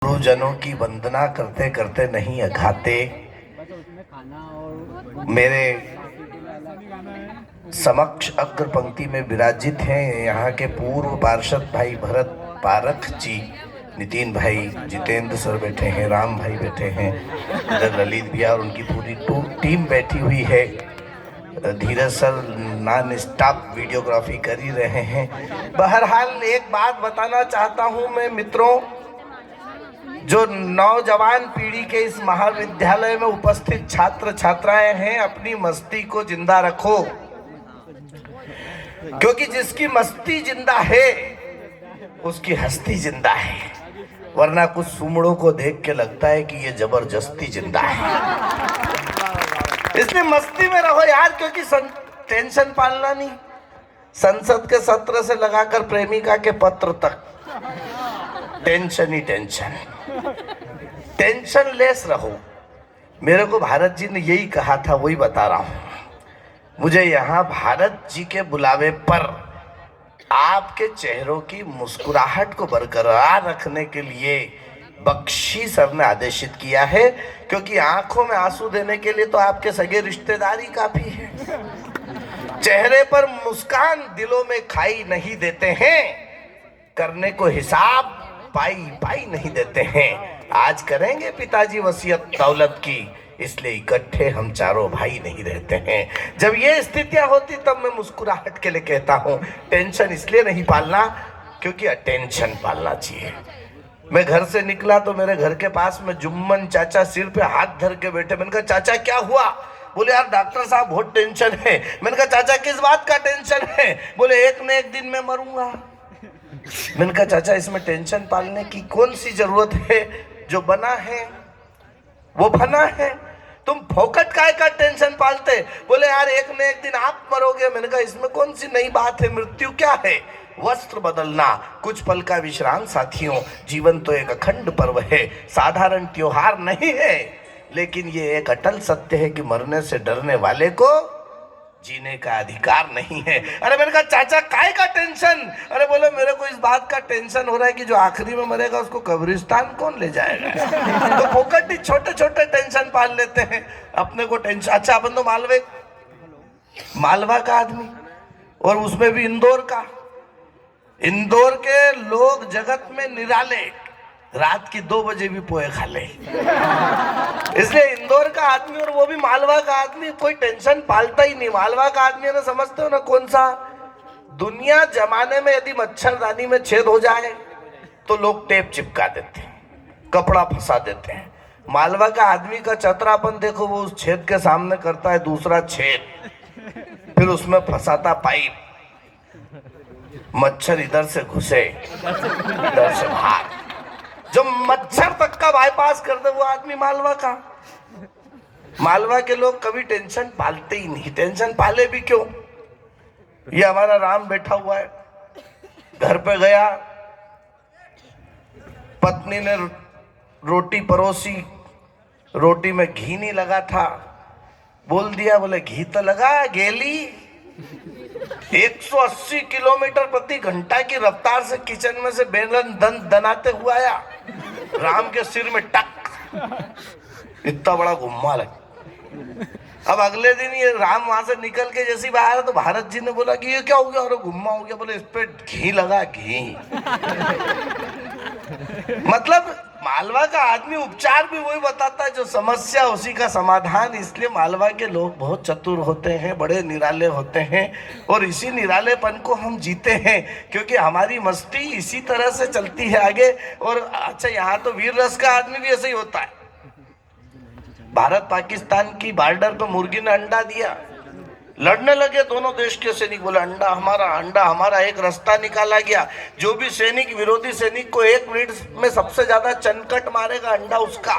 गुरुजनों की वंदना करते करते नहीं अघाते। मेरे समक्ष अग्र पंक्ति में विराजित हैं यहाँ के पूर्व पार्षद भाई भरत पारख जी, नितिन भाई, जितेंद्र सर बैठे हैं, राम भाई बैठे हैं, इधर ललित भैया और उनकी पूरी टीम बैठी हुई है। धीरज सर नॉन स्टॉप वीडियोग्राफी कर ही रहे हैं। बहरहाल एक बात बताना चाहता हूँ मैं मित्रों, जो नौजवान पीढ़ी के इस महाविद्यालय में उपस्थित छात्र छात्राएं हैं, अपनी मस्ती को जिंदा रखो, क्योंकि जिसकी मस्ती जिंदा है उसकी हस्ती जिंदा है, वरना कुछ सुमड़ों को देख के लगता है कि ये जबरदस्ती जिंदा है। इसलिए मस्ती में रहो यार, क्योंकि टेंशन पालना नहीं। संसद के सत्र से लगाकर प्रेमिका के पत्र तक टेंशन ही टेंशन, टेंशन लेस रहो। मेरे को भारत जी ने यही कहा था, वही बता रहा हूं। मुझे यहाँ भारत जी के बुलावे पर आपके चेहरों की मुस्कुराहट को बरकरार रखने के लिए बख्शी सर ने आदेशित किया है, क्योंकि आंखों में आंसू देने के लिए तो आपके सगे रिश्तेदार ही काफी है। चेहरे पर मुस्कान दिलों में खाई नहीं देते हैं, करने को हिसाब पाई पाई नहीं देते हैं। आज करेंगे पिताजी वसीयत दौलत की, इसलिए इकट्ठे हम चारों भाई नहीं रहते हैं। जब ये स्थितियां होती तब मैं मुस्कुराहट के लिए कहता हूं, टेंशन इसलिए नहीं पालना क्योंकि अटेंशन पालना चाहिए। मैं घर से निकला तो मेरे घर के पास में जुम्मन चाचा सिर पे हाथ धर के बैठे। मैंने कहा चाचा क्या हुआ? बोले यार डॉक्टर साहब बहुत टेंशन है। मैंने कहा चाचा किस बात का टेंशन है? बोले एक न एक दिन मैं मरूंगा। मैंने कहा चाचा इसमें टेंशन पालने की कौन सी जरूरत है, जो बना है वो बना है, तुम फोकट काय का टेंशन पालते? बोले यार एक न एक दिन आप मरोगे। मैंने कहा इसमें कौन सी नई बात है, मृत्यु क्या है? वस्त्र बदलना कुछ पल का विश्राम साथियों, जीवन तो एक अखंड पर्व है, साधारण त्योहार नहीं है, लेकिन ये एक अटल सत्य है कि मरने से डरने वाले को जीने का अधिकार नहीं है। अरे मैंने कहा चाचा काय का टेंशन? अरे बोले मेरे को इस बात का टेंशन हो रहा है कि जो आखिरी में मरेगा उसको कब्रिस्तान कौन ले जाएगा। तो फोकट ही छोटे छोटे टेंशन पाल लेते हैं अपने को टेंशन। अच्छा अपन तो मालवा का आदमी, और उसमें भी इंदौर का। इंदौर के लोग जगत में निराले, रात की 2 बजे भी पोहे खा ले। इसलिए इंदौर का आदमी और वो भी मालवा का आदमी कोई टेंशन पालता ही नहीं। मालवा का आदमी है ना, समझते हो ना कौन सा? दुनिया जमाने में यदि मच्छरदानी में छेद हो जाए तो लोग टेप चिपका देते हैं, कपड़ा फंसा देते हैं। मालवा का आदमी का चतरापन देखो, वो उस छेद के सामने करता है दूसरा छेद, फिर उसमें फंसाता पाइप, मच्छर इधर से घुसे इधर से बाहर, जो मच्छर तक का बाईपास कर दे वो आदमी मालवा का। मालवा के लोग कभी टेंशन पालते ही नहीं। टेंशन पाले भी क्यों? ये हमारा राम बैठा हुआ है, घर पे गया, पत्नी ने रोटी परोसी, रोटी में घी नहीं लगा था, बोल दिया, बोले घी तो लगा गेली। 180 किलोमीटर प्रति घंटा की रफ्तार से किचन में से बेलन दनाते हुआ आया, राम के सिर में टक, इतना बड़ा घुम्मा लगा। अब अगले दिन ये राम वहां से निकल के जैसे बाहर आया तो भारत जी ने बोला कि ये क्या हो गया? और घुम्मा हो गया। बोले इस पे घी लगा, घी। मतलब मालवा का आदमी उपचार भी वही बताता है जो समस्या उसी का समाधान। इसलिए मालवा के लोग बहुत चतुर होते हैं, बड़े निराले होते हैं, और इसी निरालेपन को हम जीते हैं, क्योंकि हमारी मस्ती इसी तरह से चलती है आगे। और अच्छा यहाँ तो वीर रस का आदमी भी ऐसे ही होता है। भारत पाकिस्तान की बॉर्डर पर मुर्गी ने अंडा दिया, लड़ने लगे दोनों देश के सैनिक। बोले अंडा हमारा, एक रास्ता निकाला गया। जो भी सैनिक विरोधी सैनिक को 1 मिनट में सबसे ज्यादा चनकट मारेगा, अंडा उसका।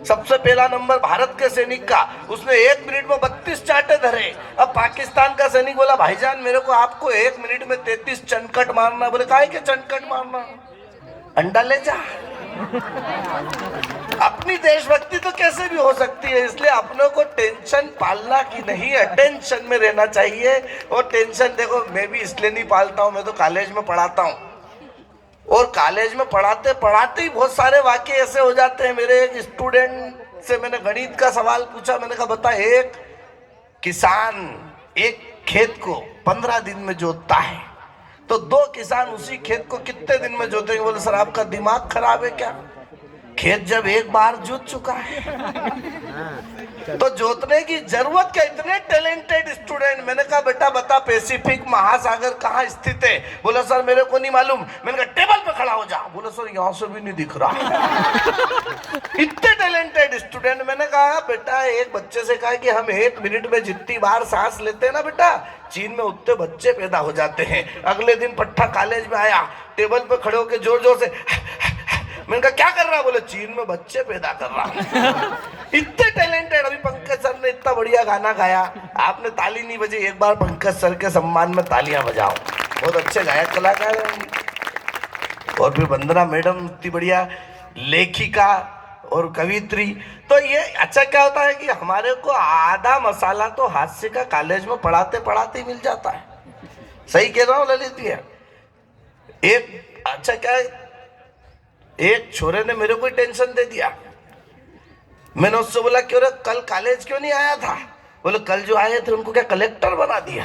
सबसे पहला नंबर भारत के सैनिक का, उसने 1 मिनट में 32 चाटे धरे। अब पाकिस्तान का सैनिक बोला भाईजान मेरे को आपको 1 मिनट में 33 चनकट मारना। बोले काहे के चनकट मारना, अंडा ले जा। अपनी देशभक्ति तो कैसे भी हो सकती है, इसलिए अपनों को टेंशन पालना की नहीं, अटेंशन में रहना चाहिए। और टेंशन देखो मैं भी इसलिए नहीं पालता हूँ, मैं तो कॉलेज में पढ़ाता हूँ। और कॉलेज में पढ़ाते पढ़ाते ही बहुत सारे वाक्य ऐसे हो जाते हैं। मेरे एक स्टूडेंट से मैंने गणित का सवाल पूछा, मैंने कहा बता, एक किसान एक खेत को 15 दिन में जोतता है, तो 2 किसान उसी खेत को कितने दिन में जोतेंगे? बोले सर आपका दिमाग खराब है क्या, खेत जब एक बार जोत चुका है तो जोतने की जरूरत क्या? इतने टैलेंटेड स्टूडेंट। मैंने कहा बेटा बता, पैसिफिक महासागर कहाँ स्थित है? बोला सर मेरे को नहीं मालूम। मैंने कहा टेबल पे खड़ा हो जा। बोला सर यहाँ से भी नहीं दिख रहा। इतने टैलेंटेड स्टूडेंट। मैंने कहा बेटा, एक बच्चे से कहा कि हम 1 मिनट में जितनी बार सांस लेते हैं ना बेटा, चीन में उतने बच्चे पैदा हो जाते हैं। अगले दिन पट्टा कॉलेज में आया, टेबल पे खड़े होकर जोर जोर से मैंने कहा क्या कर रहा? बोले चीन में बच्चे पैदा कर रहा। इतने टैलेंटेड। अभी पंकज सर ने इतना बढ़िया गाना गाया, आपने ताली नहीं बजी। एक बार पंकज सर के सम्मान में तालियां बजाओ, बहुत अच्छे गायक कलाकार हैं। और फिर वंदना मैडम इतनी बढ़िया लेखिका और कवित्री। तो ये अच्छा क्या होता है कि हमारे को आधा मसाला तो हास्य का कॉलेज में पढ़ाते पढ़ाते ही मिल जाता है। सही कह रहा हूँ ललित भैया? एक अच्छा क्या है, एक छोरे ने मेरे को टेंशन दे दिया। मैंने उससे बोला क्यों रे, कल कॉलेज क्यों नहीं आया था? बोले कल जो आए थे उनको क्या कलेक्टर बना दिया?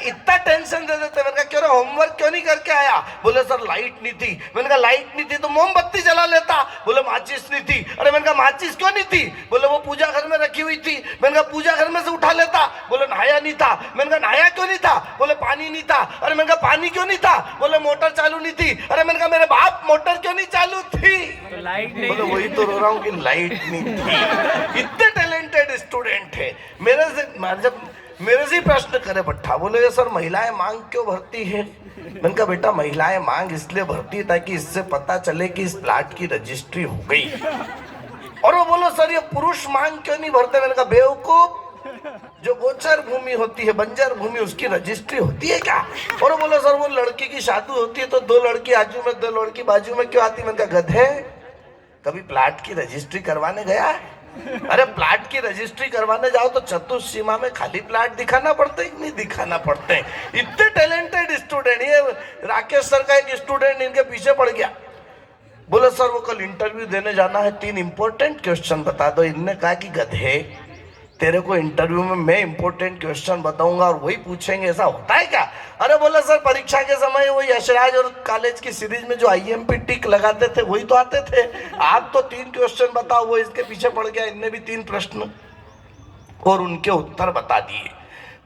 इतना टेंशन दे देते। मैंने कहा क्यों रे, होमवर्क क्यों नहीं करके आया? बोले सर लाइट नहीं थी। मैंने कहा लाइट नहीं थी तो मोमबत्ती जला लेता। बोले माचिस नहीं थी। अरे मैंने कहा माचिस क्यों नहीं थी? बोले वो पूजा घर में रखी हुई थी। मैंने कहा पूजा घर में से उठा लेता। बोले नहाया नहीं था। मैंने कहा नहाया क्यों नहीं था? बोले पानी नहीं था। अरे मैंने कहा पानी क्यों नहीं था? बोले मोटर चालू नहीं थी। अरे मैंने कहा मेरे बाप मोटर क्यों नहीं चालू थी? लाइट नहीं। बोले वही तो रो रहा हूँ कि लाइट नहीं थी। इतने टैलेंटेड स्टूडेंट है। मेरे से प्रश्न करे पट्टा। बोले सर महिलाएं मांग क्यों भरती है? मैंने कहा बेटा मांग मांग इसलिए भरती है ताकि इससे पता चले कि इस प्लाट की रजिस्ट्री हो गई। और वो बोलो सर ये पुरुष मांग क्यों नहीं भरते? मैंने कहा बेवकूफ, जो गोचर भूमि होती है, बंजर भूमि, उसकी रजिस्ट्री होती है क्या? और वो बोलो सर वो लड़की की शादी होती है तो 2 लड़की आजू में 2 लड़की बाजू में क्यों आती? मैंने कहा गधे, कभी प्लाट की रजिस्ट्री करवाने गया है? अरे प्लाट की रजिस्ट्री करवाने जाओ तो चतुर्सीमा में खाली प्लाट दिखाना पड़ता है, नहीं दिखाना पड़ते। इतने टैलेंटेड स्टूडेंट। ये राकेश सर का एक स्टूडेंट इनके पीछे पड़ गया। बोले सर वो कल इंटरव्यू देने जाना है, 3 इंपॉर्टेंट क्वेश्चन बता दो। इनने कहा कि गधे, तेरे को इंटरव्यू में मैं इंपॉर्टेंट क्वेश्चन बताऊंगा और वही पूछेंगे, ऐसा होता है क्या? अरे बोला सर परीक्षा के समय वो यशराज और कॉलेज की सीरीज में जो आईएमपी टिक लगाते थे वही तो आते थे। आप तो 3 क्वेश्चन बताओ। वो इसके पीछे पड़ गया। इनने भी 3 प्रश्न और उनके उत्तर बता दिए।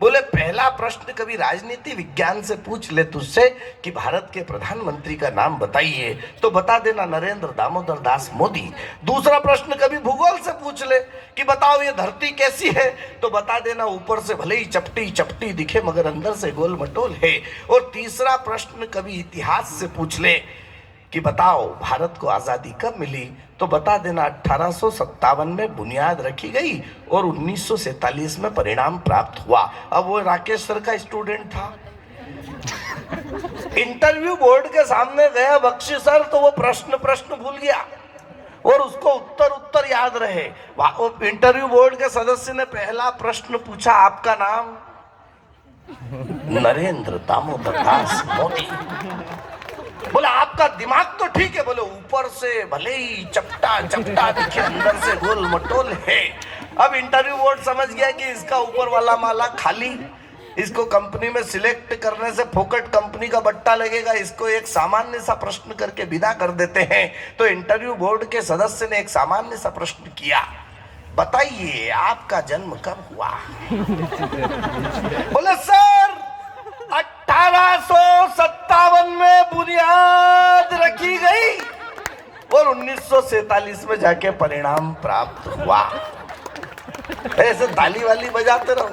बोले पहला प्रश्न कभी राजनीति विज्ञान से पूछ ले तुझसे कि भारत के प्रधानमंत्री का नाम बताइए तो बता देना नरेंद्र दामोदर दास मोदी। दूसरा प्रश्न कभी भूगोल से पूछ ले कि बताओ ये धरती कैसी है तो बता देना ऊपर से भले ही चपटी चपटी दिखे मगर अंदर से गोल मटोल है। और तीसरा प्रश्न कभी इतिहास से पूछ ले कि बताओ भारत को आजादी कब मिली तो बता देना 1857 में बुनियाद रखी गई और 1947 में परिणाम प्राप्त हुआ। अब वो राकेश सर का स्टूडेंट था। इंटरव्यू बोर्ड के सामने गया बख्शी सर तो वो प्रश्न भूल गया और उसको उत्तर याद रहे। इंटरव्यू बोर्ड के सदस्य ने पहला प्रश्न पूछा, आपका नाम? नरेंद्र दामोदर दास मोदी। बोला आपका दिमाग तो ठीक है? बोले ऊपर से भले ही चपटा चपटा दिखे अंदर से गोल मटोल है। अब इंटरव्यू बोर्ड समझ गया कि इसका ऊपर वाला माला खाली, इसको कंपनी में सिलेक्ट करने से फोकट कंपनी का बट्टा लगेगा, इसको एक सामान्य सा प्रश्न करके विदा कर देते हैं। तो इंटरव्यू बोर्ड के सदस्य ने एक सामान्य सा प्रश्न किया, बताइए आपका जन्म कब हुआ? बोले सर 1857 में बुनियाद रखी गई और 1947 में जाके परिणाम प्राप्त हुआ। ऐसे ताली वाली बजाते रहो।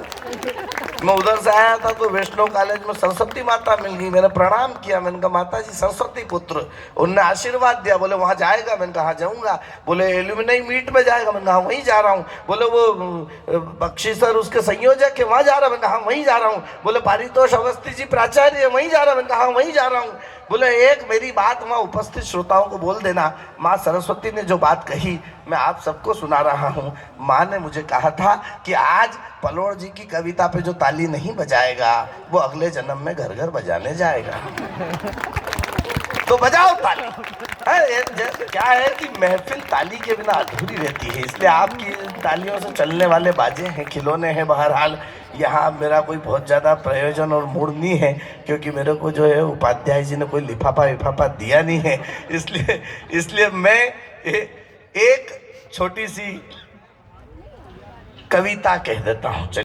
मैं उधर से आया था तो वैष्णव कॉलेज में सरस्वती माता मिल गई। मैंने प्रणाम किया। मैंने कहा माता जी सरस्वती पुत्र। उनने आशीर्वाद दिया। बोले वहाँ जाएगा? मैंने कहा जाऊँगा। बोले एल्यूमिनाई मीट में जाएगा? मैंने कहा वहीं जा रहा हूँ। बोले वो बख्शी सर उसके संयोजक है वहाँ जा रहा? मैंने कहा वहीं जा रहा हूँ। बोले पारितोष अवस्थी जी प्राचार्य है वहीं जा रहा? मैंने कहा वहीं जा रहा हूँ। बोले एक मेरी बात वहाँ उपस्थित श्रोताओं को बोल देना, माँ सरस्वती ने जो बात कही मैं आप सबको सुना रहा हूँ। माँ ने मुझे कहा था कि आज पलोड़ जी की कविता पे जो ताली नहीं बजाएगा वो अगले जन्म में घर घर बजाने जाएगा। तो बजाओ ताली। क्या है कि महफिल ताली के बिना अधूरी रहती है, इसलिए आपकी तालियों से चलने वाले बाजे हैं, खिलौने हैं। बहरहाल यहाँ मेरा कोई बहुत ज़्यादा प्रयोजन और मूड नहीं है, क्योंकि मेरे को जो है उपाध्याय जी ने कोई लिफाफा विफाफा दिया नहीं है। इसलिए मैं एक छोटी सी कविता कह देता हूँ।